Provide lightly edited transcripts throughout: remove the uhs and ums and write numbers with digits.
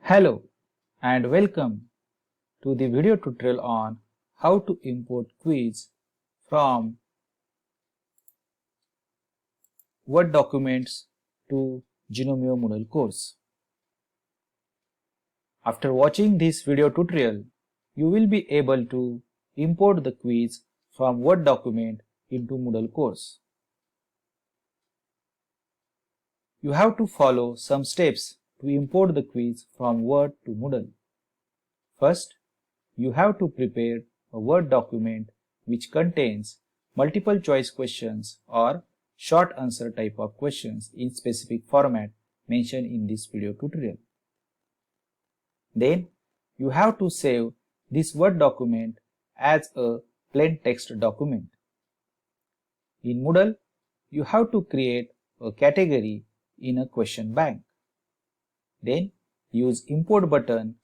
Hello and welcome to the video tutorial on how to import quiz from Word documents to Gnomio Moodle course. After watching this video tutorial, you will be able to import the quiz from Word document into Moodle course. You have to follow some steps to import the quiz from Word to Moodle. First, you have to prepare a Word document which contains multiple choice questions or short answer type of questions in specific format mentioned in this video tutorial. Then you have to save this Word document as a plain text document. In Moodle, you have to create a category in a question bank. Then use import button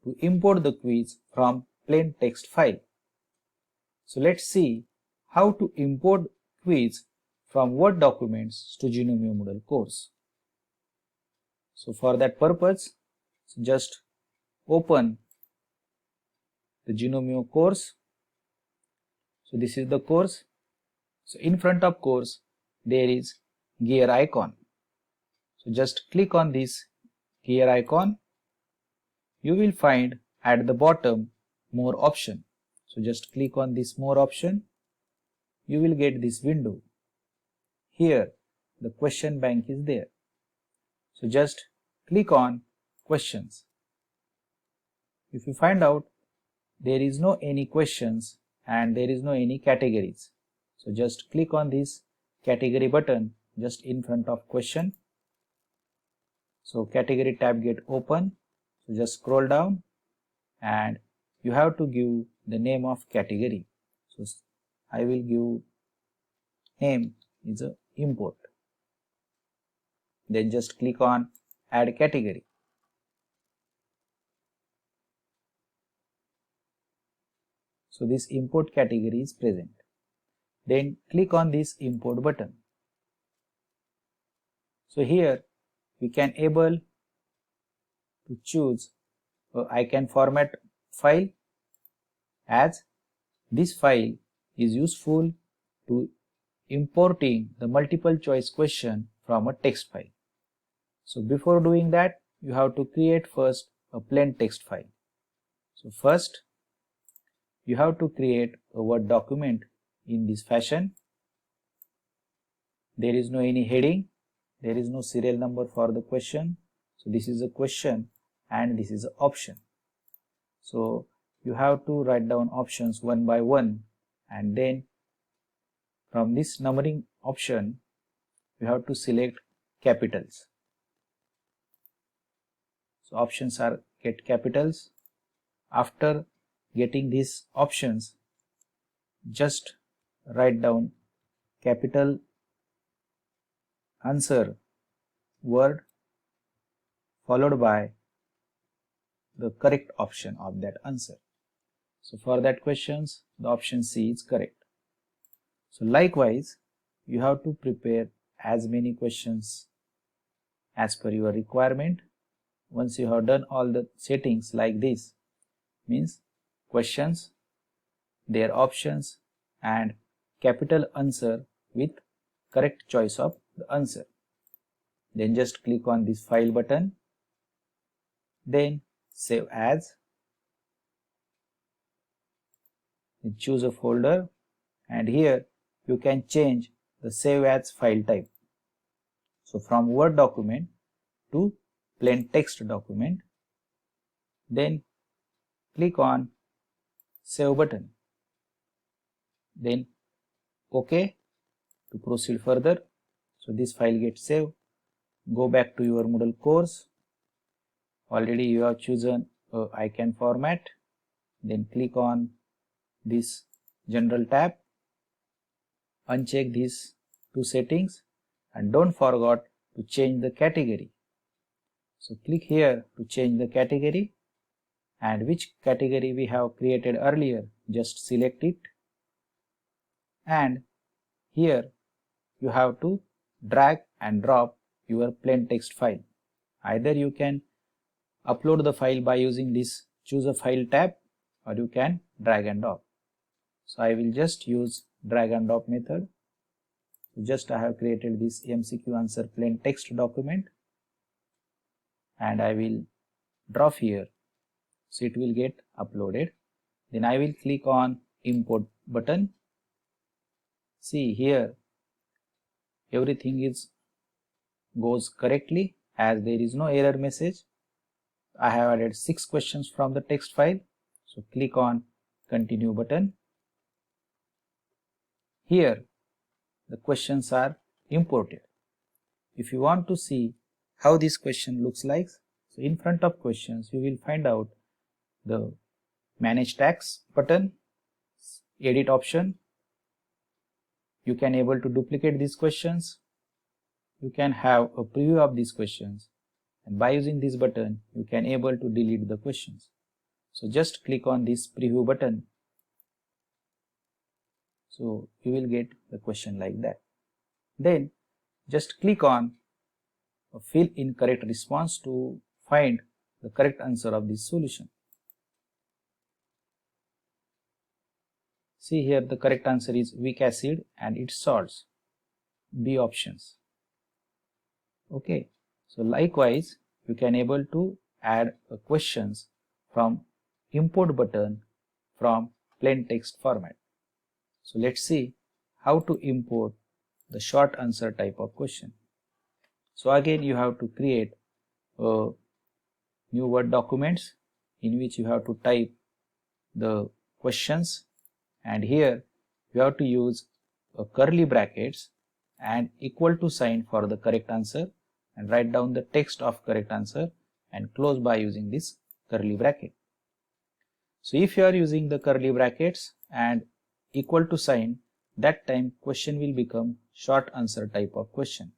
to import the quiz from plain text file. So let's see how to import quiz from Word documents to Gnomio Moodle course. So for that purpose, just open the Gnomio course. So this is the course. So in front of course there is gear icon. So just click on this gear icon. You will find at the bottom more option. So just click on this more option. You will get this window. Here the question bank is there. So just click on questions. If you find out there is no any questions and there is no any categories, so just click on this category button just in front of question. So category tab get open. So just scroll down and you have to give the name of category. So I will give name is a import. Then just click on add category. So this import category is present. Then click on this import button. So here we can able to choose I can format file, as this file is useful to importing the multiple choice question from a text file. So before doing that, you have to create first a plain text file. So first you have to create a Word document in this fashion. There is no any heading, there is no serial number for the question. So this is a question and this is an option. So you have to write down options one by one, and then from this numbering option you have to select capitals. So options are get capitals. After getting these options, just write down capital answer word followed by the correct option of that answer. So for that questions, the option C is correct. So likewise, you have to prepare as many questions as per your requirement. Once you have done all the settings like this, means questions, their options and capital answer with correct choice of the answer. Then just click on this file button. Then save as. Then choose a folder, and here you can change the save as file type. So from Word document to plain text document. Then click on save button. Then OK to proceed further. So this file gets saved. Go back to your Moodle course. Already you have chosen icon format. Then click on this general tab. Uncheck these two settings and don't forget to change the category. So click here to change the category, and which category we have created earlier, just select it, and here you have to drag and drop your plain text file. Either you can upload the file by using this choose a file tab, or you can drag and drop. So I will just use drag and drop method. So just I have created this MCQ answer plain text document and I will drop here, so it will get uploaded. Then I will click on import button. See here everything goes correctly as there is no error message. I have added 6 questions from the text file. So click on continue button. Here the questions are imported. If you want to see how this question looks like, so in front of questions you will find out the manage tags button, edit option. You can able to duplicate these questions. You can have a preview of these questions, and by using this button you can able to delete the questions. So just click on this preview button. So you will get the question like that. Then just click on fill in correct response to find the correct answer of this solution. See here the correct answer is weak acid and its salts, B options. Okay, so likewise you can able to add questions from import button from plain text format. So let's see how to import the short answer type of question. So again you have to create a new Word documents in which you have to type the questions, and here you have to use a curly brackets and equal to sign for the correct answer, and write down the text of correct answer and close by using this curly bracket. So if you are using the curly brackets and equal to sign, that time question will become short answer type of question.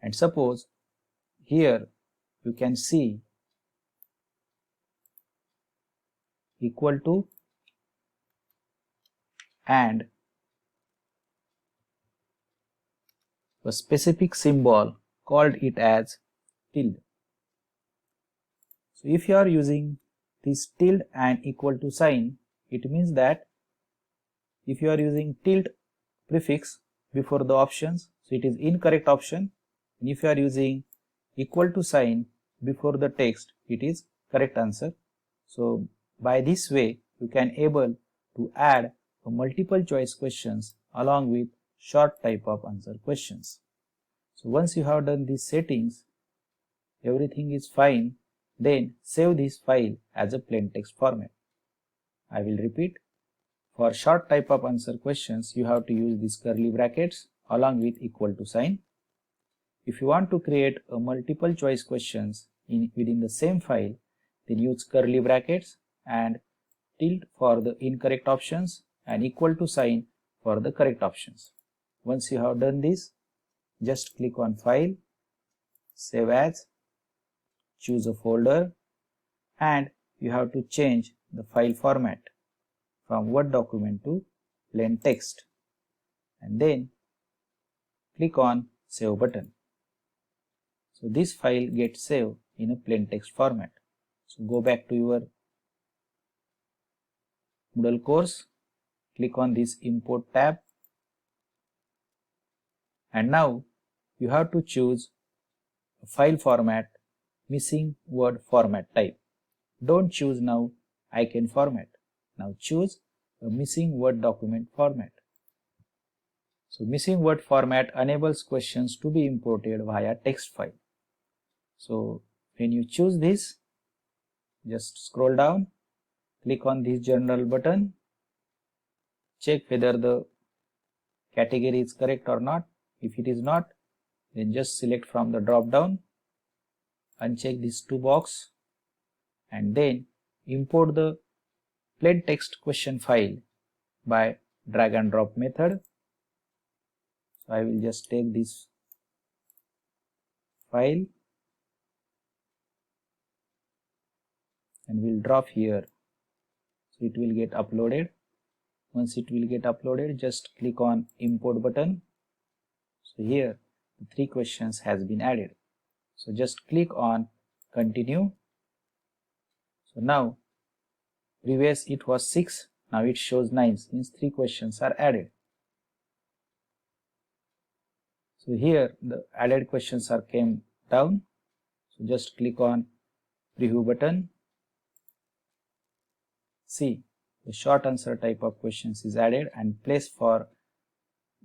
And suppose here you can see equal to and a specific symbol called it as tilde. So if you are using this tilde and equal to sign, it means that if you are using tilde prefix before the options, so it is incorrect option, and if you are using equal to sign before the text, it is correct answer. So by this way you can able to add a multiple choice questions along with short type of answer questions. So once you have done these settings, everything is fine, then save this file as a plain text format. I will repeat. For short type of answer questions, you have to use these curly brackets along with equal to sign. If you want to create a multiple choice questions within the same file, then use curly brackets and tilde for the incorrect options and equal to sign for the correct options. Once you have done this, just click on File, Save As, choose a folder, and you have to change the file format from Word document to plain text, and then click on Save button. So this file gets saved in a plain text format. So go back to your Moodle course, click on this Import tab, and now you have to choose a file format missing word format type. Don't choose now icon format. Now choose a missing Word document format. So missing word format enables questions to be imported via text file. So when you choose this, just scroll down, click on this general button, check whether the category is correct or not. If it is not, then just select from the drop down, uncheck these two box, and then import the plain text question file by drag and drop method. So I will just take this file and will drop here, so it will get uploaded. Once it will get uploaded, just click on import button. So here the 3 questions has been added. So just click on Continue. So now previous it was 6, now it shows 9, means 3 questions are added. So here the added questions are came down. So just click on preview button. See, the short answer type of questions is added and place for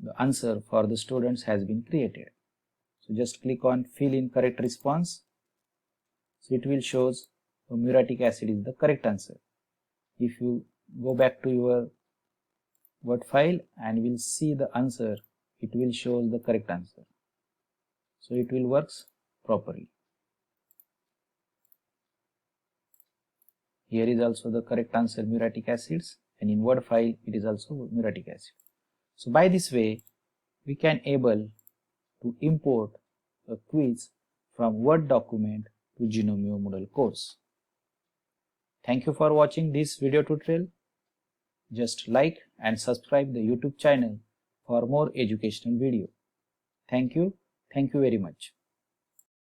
the answer for the students has been created. So just click on fill in correct response. So it will shows muriatic acid is the correct answer. If you go back to your Word file and will see the answer, it will show the correct answer. So it will works properly. Here is also the correct answer, muriatic acids, and in Word file it is also muriatic acid. So by this way we can able to import a quiz from Word document to Gnomeo Moodle course. Thank you for watching this video tutorial. Just like and subscribe the YouTube channel for more educational video. Thank you very much.